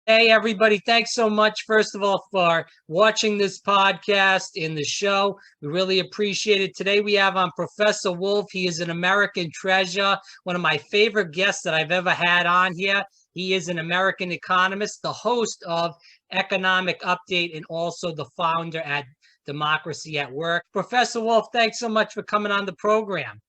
Hey, everybody. Thanks so much, first of all, for watching this podcast in the show. We really appreciate it. Today, we have on Professor Wolff. He is an American treasure, one of my favorite guests that I've ever had on here. He is an American economist, the host of Economic Update, and also the founder at Democracy at Work. Professor Wolff, thanks so much for coming on the program.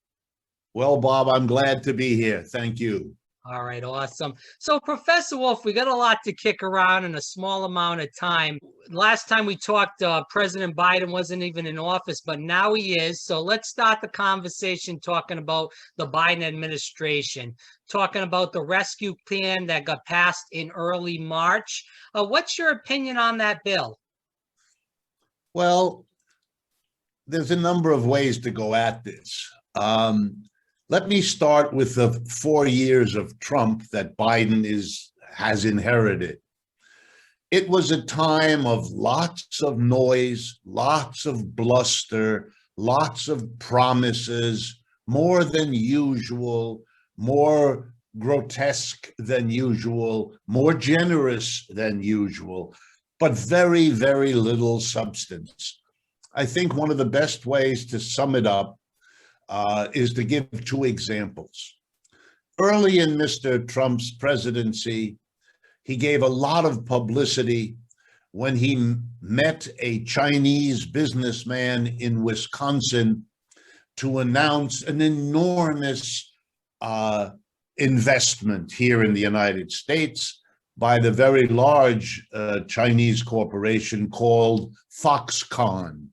Well, Bob, I'm glad to be here. Thank you. All right, awesome. So, Professor Wolff, we got a lot to kick around in a small amount of time. Last time we talked, President Biden wasn't even in office, but now he is. So let's start the conversation talking about the Biden administration, talking about the rescue plan that got passed in early March. What's your opinion on that bill? Well, there's a number of ways to go at this. Let me start with the 4 years of Trump that Biden has inherited. It was a time of lots of noise, lots of bluster, lots of promises, more than usual, more grotesque than usual, more generous than usual, but very, very little substance. I think one of the best ways to sum it up is to give two examples. Early in Mr. Trump's presidency, he gave a lot of publicity when he met a Chinese businessman in Wisconsin to announce an enormous investment here in the United States by the very large Chinese corporation called Foxconn.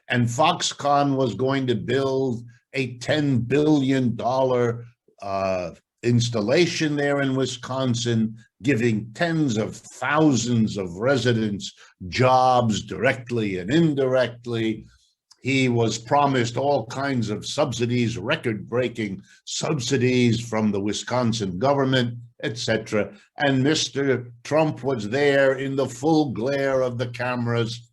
And Foxconn was going to build a $10 billion installation there in Wisconsin, giving tens of thousands of residents jobs directly and indirectly. He was promised all kinds of subsidies, record-breaking subsidies from the Wisconsin government, etc. And Mr. Trump was there in the full glare of the cameras.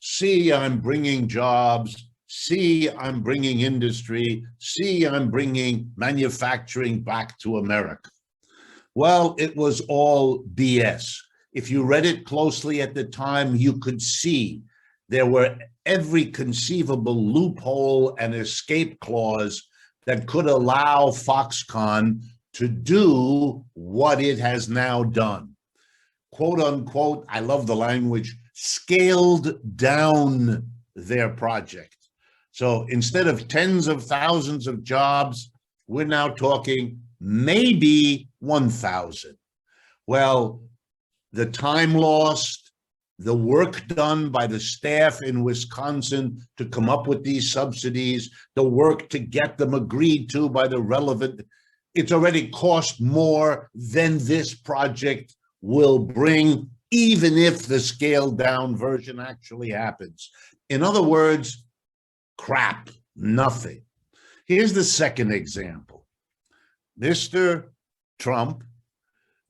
See, I'm bringing jobs. See, I'm bringing industry. See, I'm bringing manufacturing back to America. Well, it was all BS. If you read it closely at the time, you could see there were every conceivable loophole and escape clause that could allow Foxconn to do what it has now done. Quote unquote, I love the language, scaled down their project. So instead of tens of thousands of jobs, we're now talking maybe 1,000. Well, the time lost, the work done by the staff in Wisconsin to come up with these subsidies, the work to get them agreed to by the relevant, it's already cost more than this project will bring, even if the scaled down version actually happens. In other words, crap, nothing. Here's the second example. Mr. Trump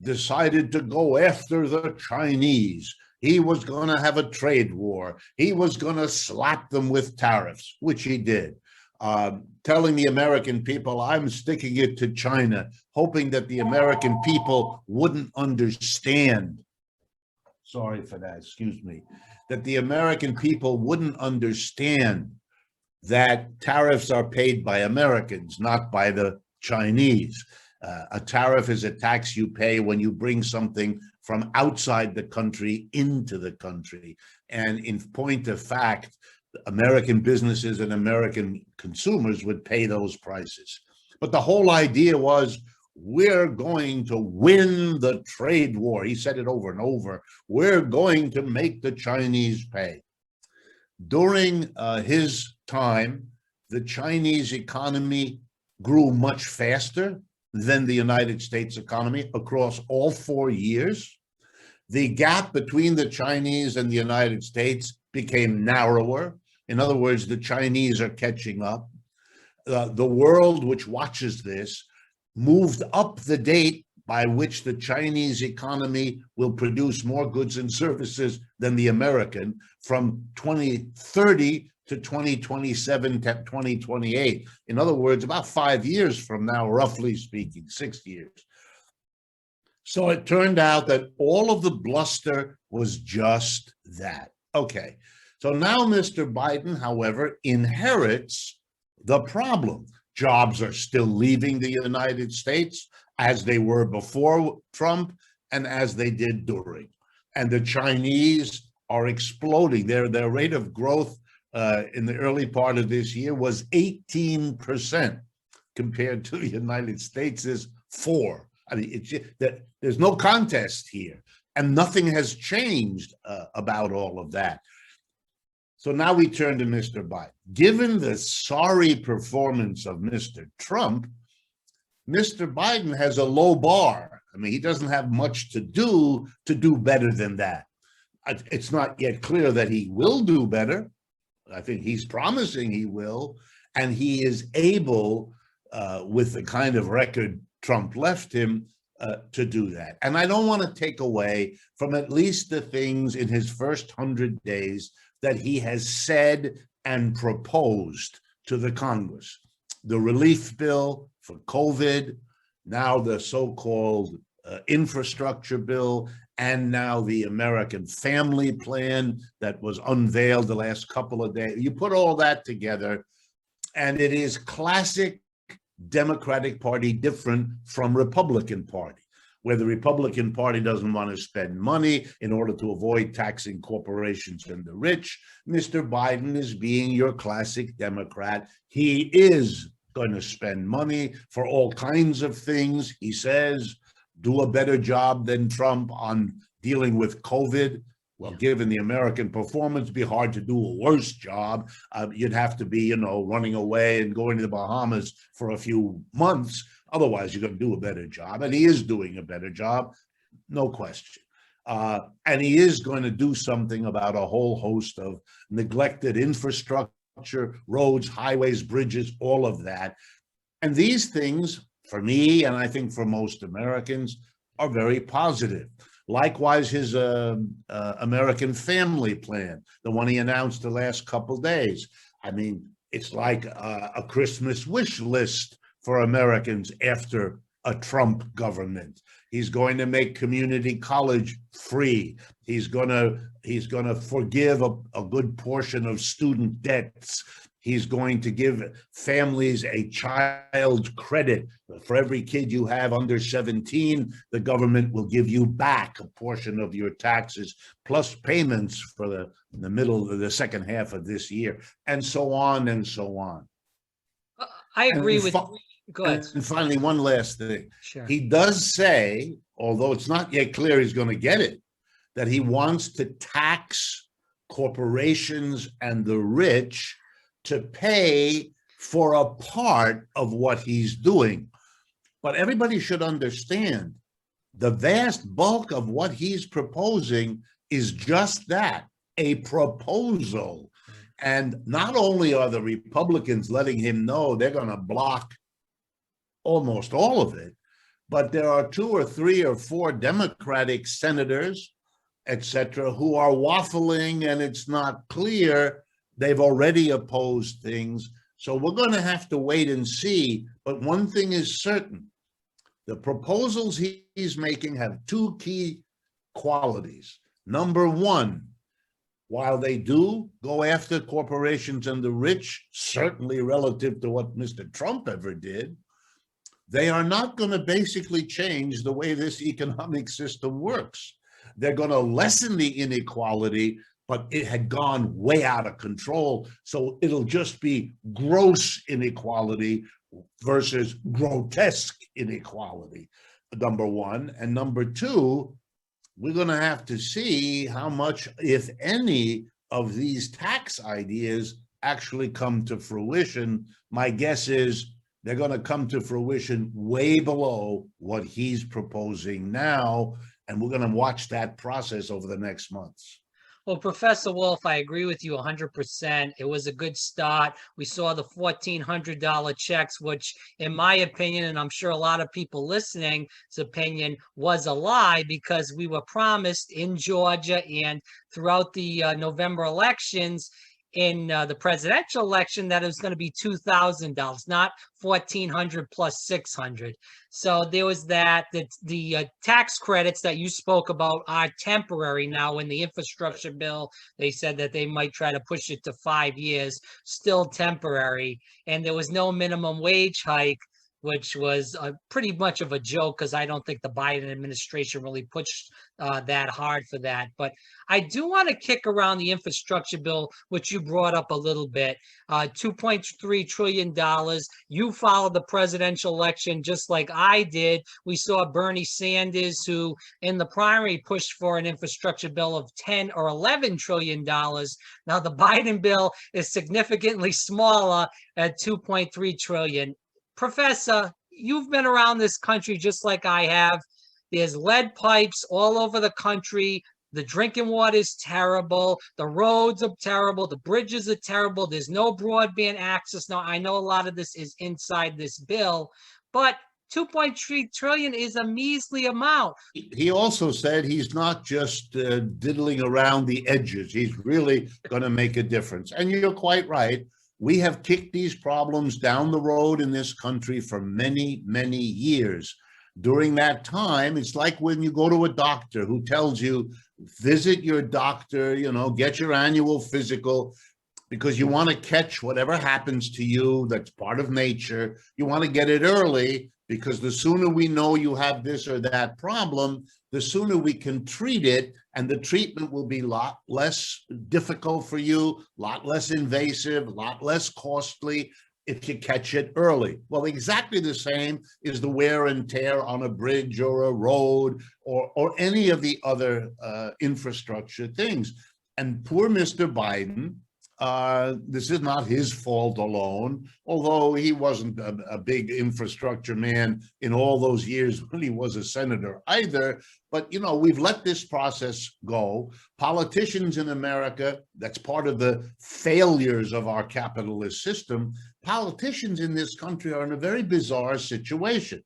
decided to go after the Chinese. He was going to have a trade war. He was going to slap them with tariffs, which he did. Telling the American people, I'm sticking it to China, hoping that the American people wouldn't understand. Sorry for that, excuse me. That the American people wouldn't understand that tariffs are paid by Americans, not by the Chinese. A tariff is a tax you pay when you bring something from outside the country into the country. And in point of fact, American businesses and American consumers would pay those prices. But the whole idea was, we're going to win the trade war. He said it over and over. We're going to make the Chinese pay. During his time, the Chinese economy grew much faster than the United States economy across all 4 years. The gap between the Chinese and the United States became narrower. In other words, the Chinese are catching up. The world which watches this moved up the date by which the Chinese economy will produce more goods and services than the American from 2030 to 2027 to 2028. In other words, about 5 years from now, roughly speaking, 6 years. So it turned out that all of the bluster was just that. Okay. So now Mr. Biden, however, inherits the problem. Jobs are still leaving the United States as they were before Trump and as they did during. And the Chinese are exploding. Their rate of growth in the early part of this year was 18% compared to the United States is 4%. I mean, there's no contest here, and nothing has changed about all of that. So now we turn to Mr. Biden. Given the sorry performance of Mr. Trump, Mr. Biden has a low bar. I mean, he doesn't have much to do better than that. It's not yet clear that he will do better. I think he's promising he will, and he is able, with the kind of record Trump left him, to do that. And I don't want to take away from at least the things in his first 100 days that he has said and proposed to the Congress. The relief bill for COVID, now the so-called infrastructure bill, and now the American Family Plan that was unveiled the last couple of days. You put all that together, and it is classic Democratic Party different from Republican Party, where the Republican Party doesn't want to spend money in order to avoid taxing corporations and the rich. Mr. Biden is being your classic Democrat. He is going to spend money for all kinds of things. He says, do a better job than Trump on dealing with COVID. Well, given the American performance, it'd be hard to do a worse job. You'd have to be, running away and going to the Bahamas for a few months. Otherwise, you're going to do a better job. And he is doing a better job, no question. And he is going to do something about a whole host of neglected infrastructure, roads, highways, bridges, all of that. And these things, for me, and I think for most Americans, are very positive. Likewise, his American Family Plan, the one he announced the last couple days. I mean, it's like a Christmas wish list for Americans after a Trump government. He's going to make community college free. He's going to forgive a good portion of student debts. He's going to give families a child credit. For every kid you have under 17, the government will give you back a portion of your taxes, plus payments for the middle of the second half of this year, and so on and so on. I agree with you. Go ahead. And finally, one last thing. Sure. He does say, although it's not yet clear he's going to get it, that he wants to tax corporations and the rich to pay for a part of what he's doing. But everybody should understand the vast bulk of what he's proposing is just that, a proposal. And not only are the Republicans letting him know they're going to block almost all of it, but there are 2 or 3 or 4 Democratic senators, etc., who are waffling, and it's not clear. They've already opposed things. So we're going to have to wait and see. But one thing is certain. The proposals he's making have 2 key qualities. Number one, while they do go after corporations and the rich, certainly relative to what Mr. Trump ever did, they are not going to basically change the way this economic system works. They're going to lessen the inequality, but it had gone way out of control. So it'll just be gross inequality versus grotesque inequality, number one. And number two, we're going to have to see how much, if any, of these tax ideas actually come to fruition. My guess is they're going to come to fruition way below what he's proposing now. And we're going to watch that process over the next months. Well, Professor Wolff, I agree with you 100%. It was a good start. We saw the $1,400 checks, which in my opinion, and I'm sure a lot of people listening's opinion, was a lie, because we were promised in Georgia and throughout the November elections in the presidential election that it was going to be $2,000, not 1,400 plus 600. So there was that. The tax credits that you spoke about are temporary now. In the infrastructure bill, they said that they might try to push it to 5 years, still temporary. And there was no minimum wage hike, which was pretty much of a joke because I don't think the Biden administration really pushed that hard for that. But I do want to kick around the infrastructure bill, which you brought up a little bit. $2.3 trillion. You followed the presidential election just like I did. We saw Bernie Sanders, who in the primary pushed for an infrastructure bill of 10 or 11 trillion dollars. Now the Biden bill is significantly smaller at 2.3 trillion. Professor, you've been around this country just like I have. There's lead pipes all over the country. The drinking water is terrible. The roads are terrible. The bridges are terrible. There's no broadband access. Now, I know a lot of this is inside this bill, but 2.3 trillion is a measly amount. He also said he's not just diddling around the edges. He's really going to make a difference. And you're quite right. We have kicked these problems down the road in this country for many, many years. During that time, it's like when you go to a doctor who tells you, visit your doctor, get your annual physical, because you want to catch whatever happens to you that's part of nature. You want to get it early, because the sooner we know you have this or that problem, the sooner we can treat it, and the treatment will be a lot less difficult for you, a lot less invasive, a lot less costly if you catch it early. Well, exactly the same is the wear and tear on a bridge or a road or any of the other infrastructure things. And poor Mr. Biden, this is not his fault alone, although he wasn't a big infrastructure man in all those years when he was a senator either. But, we've let this process go. Politicians in America, that's part of the failures of our capitalist system. Politicians in this country are in a very bizarre situation.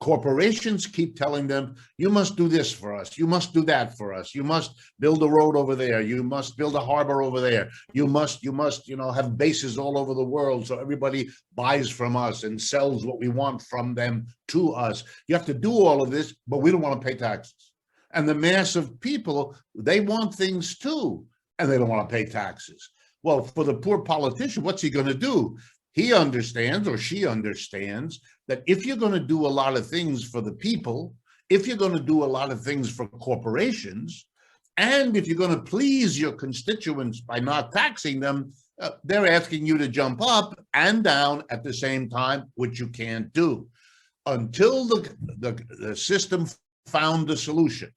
Corporations keep telling them, you must do this for us. You must do that for us. You must build a road over there. You must build a harbor over there. You must, have bases all over the world so everybody buys from us and sells what we want from them to us. You have to do all of this, but we don't want to pay taxes. And the mass of people, they want things too, and they don't want to pay taxes. Well, for the poor politician, what's he going to do? He understands, or she understands, that if you're going to do a lot of things for the people, if you're going to do a lot of things for corporations, and if you're going to please your constituents by not taxing them, they're asking you to jump up and down at the same time, which you can't do. Until the system found a solution.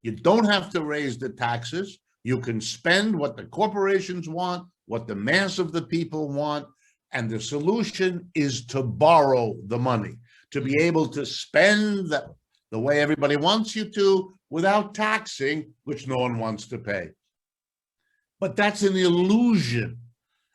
You don't have to raise the taxes. You can spend what the corporations want, what the mass of the people want, and the solution is to borrow the money, to be able to spend the way everybody wants you to without taxing, which no one wants to pay. But that's an illusion.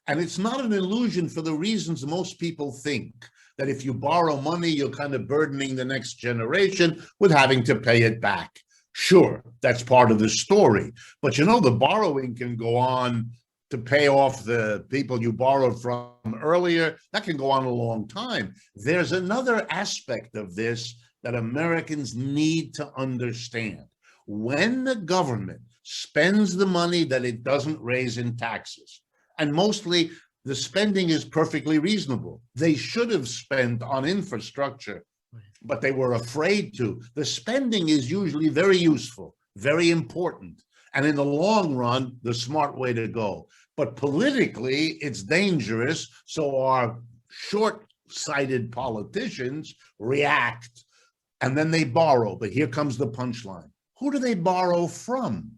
And it's not an illusion for the reasons most people think, that if you borrow money, you're kind of burdening the next generation with having to pay it back. Sure, that's part of the story. But the borrowing can go on to pay off the people you borrowed from earlier. That can go on a long time. There's another aspect of this that Americans need to understand. When the government spends the money that it doesn't raise in taxes, and mostly the spending is perfectly reasonable. They should have spent on infrastructure, but they were afraid to. The spending is usually very useful, very important, and in the long run, the smart way to go. But politically, it's dangerous, so our short-sighted politicians react, and then they borrow. But here comes the punchline. Who do they borrow from?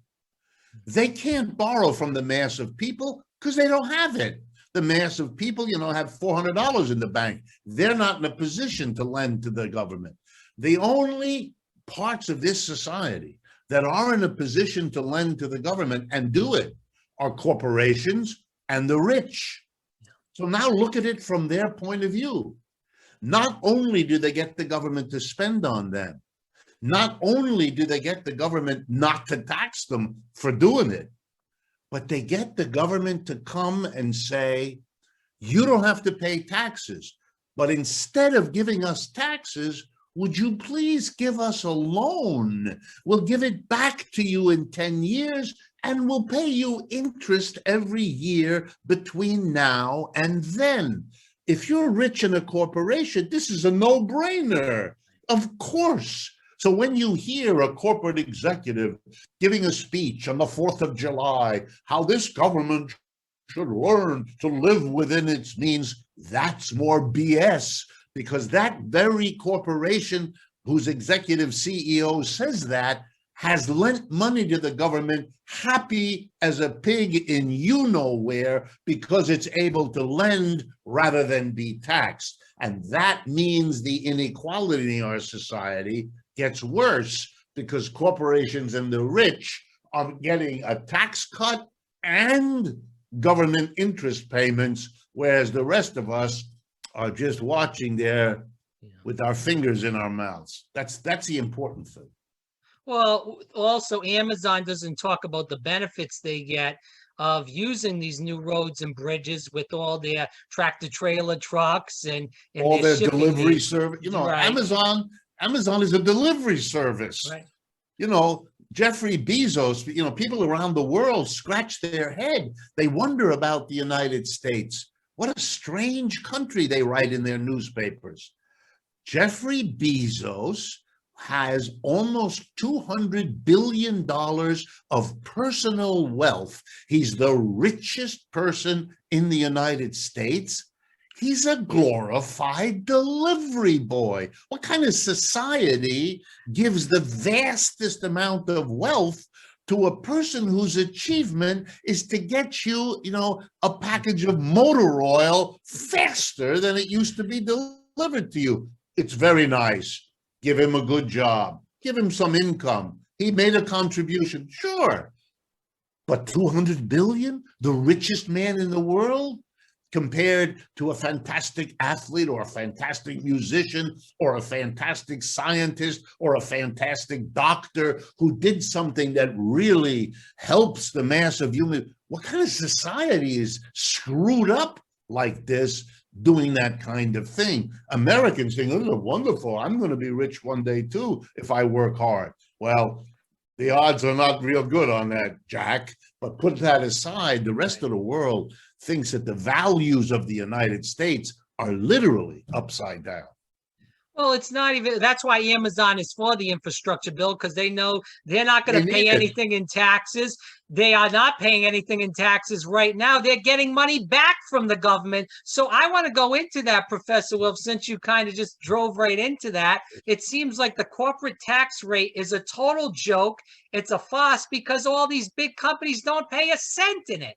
They can't borrow from the mass of people because they don't have it. The mass of people, have $400 in the bank. They're not in a position to lend to the government. The only parts of this society that are in a position to lend to the government and do it are corporations and the rich. So now look at it from their point of view. Not only do they get the government to spend on them, not only do they get the government not to tax them for doing it, but they get the government to come and say, you don't have to pay taxes, but instead of giving us taxes, would you please give us a loan? We'll give it back to you in 10 years, and we'll pay you interest every year between now and then. If you're rich in a corporation, this is a no-brainer. Of course. So when you hear a corporate executive giving a speech on the 4th of July, how this government should learn to live within its means, that's more BS, because that very corporation whose executive CEO says that has lent money to the government, happy as a pig in you-know-where, because it's able to lend rather than be taxed. And that means the inequality in our society gets worse, because corporations and the rich are getting a tax cut and government interest payments, whereas the rest of us are just watching there with our fingers in our mouths. That's the important thing. Well, also Amazon doesn't talk about the benefits they get of using these new roads and bridges with all their tractor trailer trucks and all their delivery needs. service. You know, Right. Amazon is a delivery service. Right. You know, Jeffrey Bezos, you know, people around the world scratch their head. They wonder about the United States. What a strange country, they write in their newspapers. Jeffrey Bezos has almost $200 billion of personal wealth. He's the richest person in the United States. He's a glorified delivery boy. What kind of society gives the vastest amount of wealth to a person whose achievement is to get you, you know, a package of motor oil faster than it used to be delivered to you? It's very nice. Give him a good job. Give him some income. He made a contribution, sure. But 200 billion, the richest man in the world, compared to a fantastic athlete or a fantastic musician or a fantastic scientist or a fantastic doctor who did something that really helps the mass of human. What kind of society is screwed up like this, doing that kind of thing? Americans think, oh, wonderful, I'm going to be rich one day too if I work hard. Well, the odds are not real good on that, Jack. But put that aside, the rest of the world thinks that the values of the United States are literally upside down. Well, it's not even, that's why Amazon is for the infrastructure bill, because they know they're not going to pay anything in taxes. They are not paying anything in taxes right now. They're getting money back from the government. So I want to go into that, Professor Wolff, since you kind of just drove right into that. It seems like the corporate tax rate is a total joke. It's a farce because all these big companies don't pay a cent in it.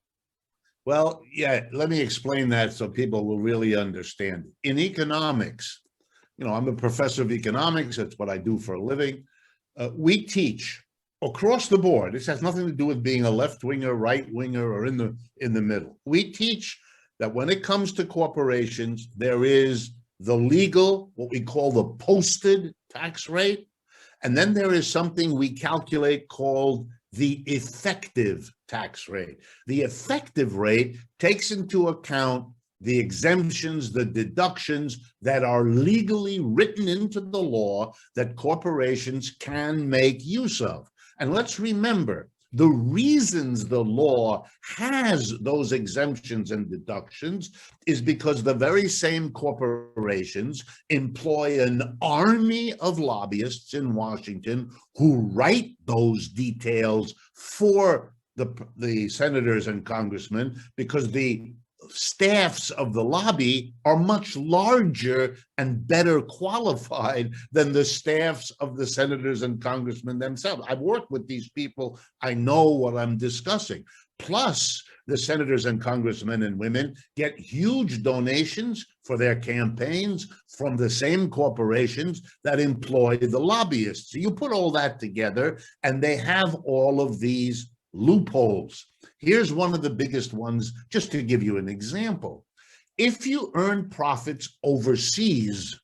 Well, yeah, let me explain that so people will really understand. In economics, you know, I'm a professor of economics. That's what I do for a living. We teach across the board. This has nothing to do with being a left-winger, right-winger, or in the middle. We teach that when it comes to corporations, there is the legal, what we call the posted tax rate, and then there is something we calculate called the effective tax rate. The effective rate takes into account the exemptions, the deductions that are legally written into the law that corporations can make use of. And let's remember, the reasons the law has those exemptions and deductions is because the very same corporations employ an army of lobbyists in Washington who write those details for the senators and congressmen, because the staffs of the lobby are much larger and better qualified than the staffs of the senators and congressmen themselves. I've worked with these people. I know what I'm discussing. Plus, the senators and congressmen and women get huge donations for their campaigns from the same corporations that employ the lobbyists. So you put all that together, and they have all of these loopholes. Here's one of the biggest ones, just to give you an example. If you earn profits overseas,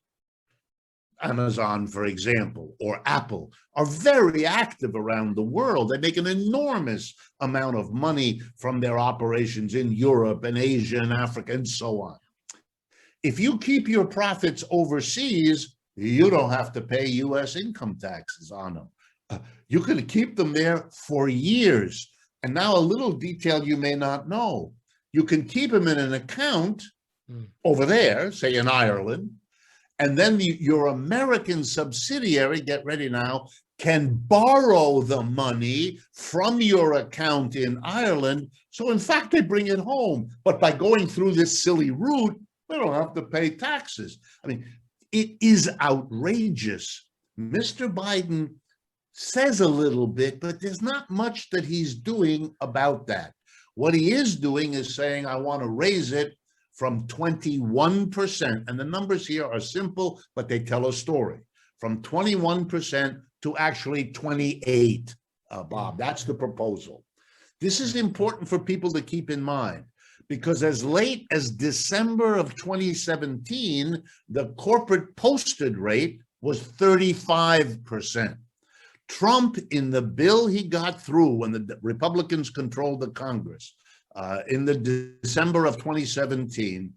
Amazon, for example, or Apple, are very active around the world. They make an enormous amount of money from their operations in Europe and Asia and Africa and so on. If you keep your profits overseas, you don't have to pay U.S. income taxes on them. You can keep them there for years. And now a little detail you may not know. You can keep them in an account over there, say in Ireland, and then your American subsidiary, get ready now, can borrow the money from your account in Ireland. So in fact, they bring it home. But by going through this silly route, they don't have to pay taxes. I mean, it is outrageous. Mr. Biden says a little bit, but there's not much that he's doing about that. What he is doing is saying, I want to raise it from 21%. And the numbers here are simple, but they tell a story. From 21% to actually 28, Bob. That's the proposal. This is important for people to keep in mind, because as late as December of 2017, the corporate posted rate was 35%. Trump, in the bill he got through when the Republicans controlled the Congress, in the December of 2017,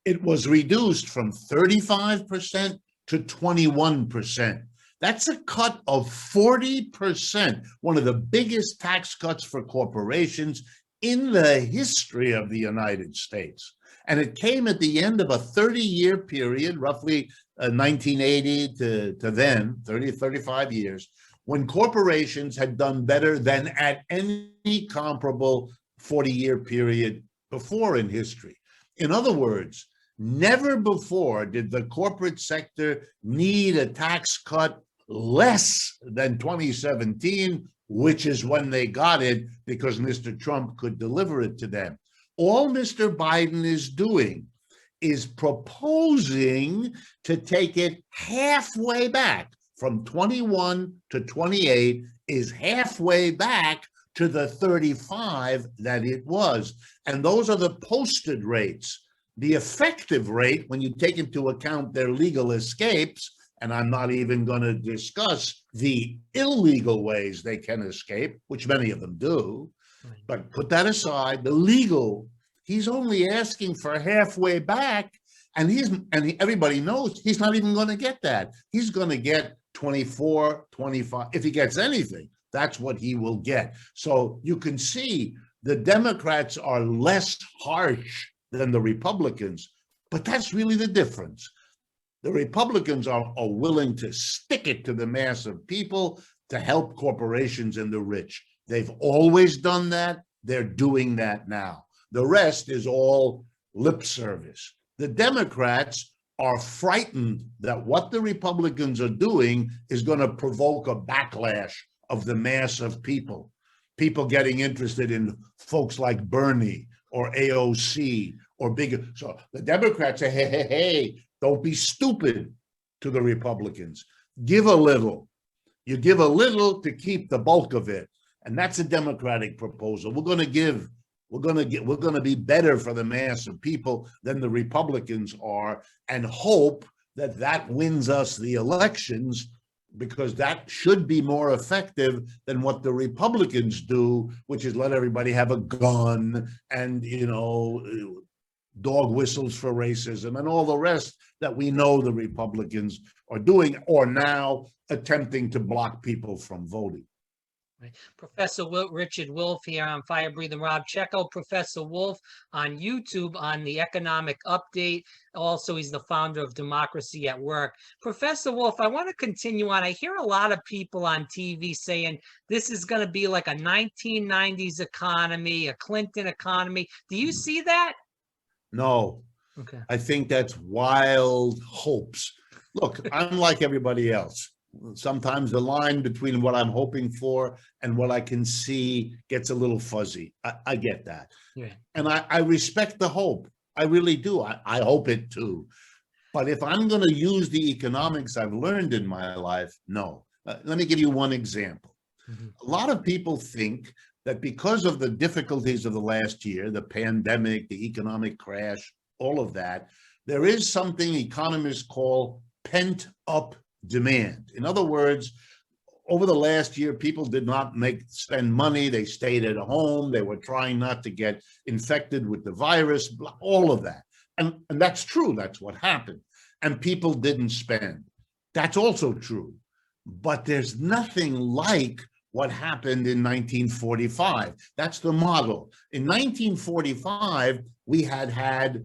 it was reduced from 35% to 21%. That's a cut of 40%, one of the biggest tax cuts for corporations in the history of the United States. And it came at the end of a 30-year period, roughly 1980 to then, 35 years, when corporations had done better than at any comparable 40-year period before in history. In other words, never before did the corporate sector need a tax cut less than 2017, which is when they got it because Mr. Trump could deliver it to them. All Mr. Biden is doing is proposing to take it halfway back from 21 to 28, is halfway back to the 35 that it was. And those are the posted rates. The effective rate, when you take into account their legal escapes, and I'm not even going to discuss the illegal ways they can escape, which many of them do, but put that aside, the legal, he's only asking for halfway back, and everybody knows he's not even going to get that. He's going to get 24, 25. If he gets anything, that's what he will get. So you can see the Democrats are less harsh than the Republicans, but that's really the difference. The Republicans are willing to stick it to the mass of people to help corporations and the rich. They've always done that. They're doing that now. The rest is all lip service. The Democrats are frightened that what the Republicans are doing is going to provoke a backlash of the mass of people. People getting interested in folks like Bernie or AOC or bigger. So the Democrats say, hey, don't be stupid to the Republicans. Give a little. You give a little to keep the bulk of it. And that's a Democratic proposal. We're going to be better for the mass of people than the Republicans are, and hope that that wins us the elections, because that should be more effective than what the Republicans do, which is let everybody have a gun and, dog whistles for racism and all the rest that we know the Republicans are doing, or now attempting to block people from voting. Right. Professor Richard Wolff here on Fire Breathing Rob. Check out Professor Wolff on YouTube on the Economic Update. Also, he's the founder of Democracy at Work. Professor Wolff, I want to continue on. I hear a lot of people on TV saying this is going to be like a 1990s economy, a Clinton economy. Do you see that? No. Okay. I think that's wild hopes. Look, I'm like everybody else. Sometimes the line between what I'm hoping for and what I can see gets a little fuzzy. I get that. Yeah. And I respect the hope. I really do. I hope it too. But if I'm going to use the economics I've learned in my life, no. Let me give you one example. A lot of people think that because of the difficulties of the last year, the pandemic, the economic crash, all of that, there is something economists call pent up demand. In other words, over the last year, people did not spend money. They stayed at home. They were trying not to get infected with the virus, all of that. And that's true. That's what happened. And people didn't spend. That's also true. But there's nothing like what happened in 1945. That's the model. In 1945, we had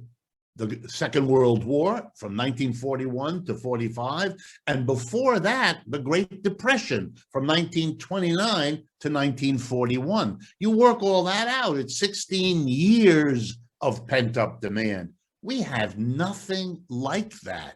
the Second World War from 1941 to 45. And before that, the Great Depression from 1929 to 1941. You work all that out. It's 16 years of pent-up demand. We have nothing like that.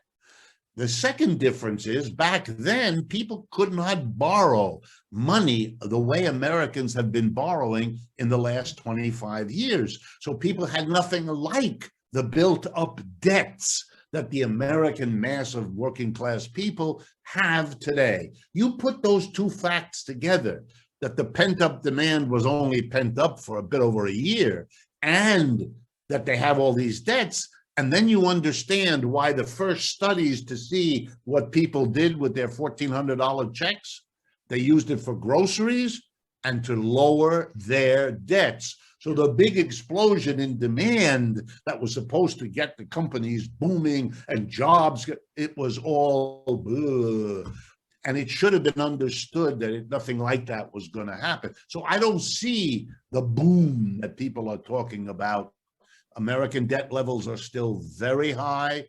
The second difference is back then, people could not borrow money the way Americans have been borrowing in the last 25 years. So people had nothing like the built-up debts that the American mass of working class people have today. You put those two facts together, that the pent-up demand was only pent up for a bit over a year, and that they have all these debts, and then you understand why the first studies to see what people did with their $1,400 checks, they used it for groceries and to lower their debts. So the big explosion in demand that was supposed to get the companies booming and jobs, it was all, ugh. And it should have been understood that nothing like that was going to happen. So I don't see the boom that people are talking about. American debt levels are still very high.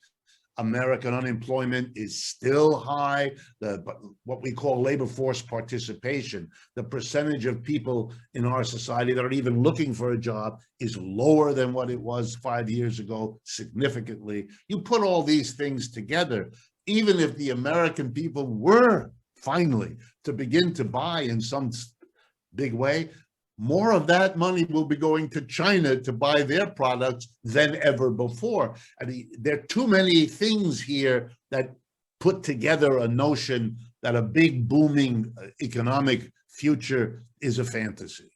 American unemployment is still high. What we call labor force participation, the percentage of people in our society that are even looking for a job, is lower than what it was 5 years ago, significantly. You put all these things together, even if the American people were finally to begin to buy in some big way, more of that money will be going to China to buy their products than ever before. I mean, there are too many things here that put together a notion that a big booming economic future is a fantasy.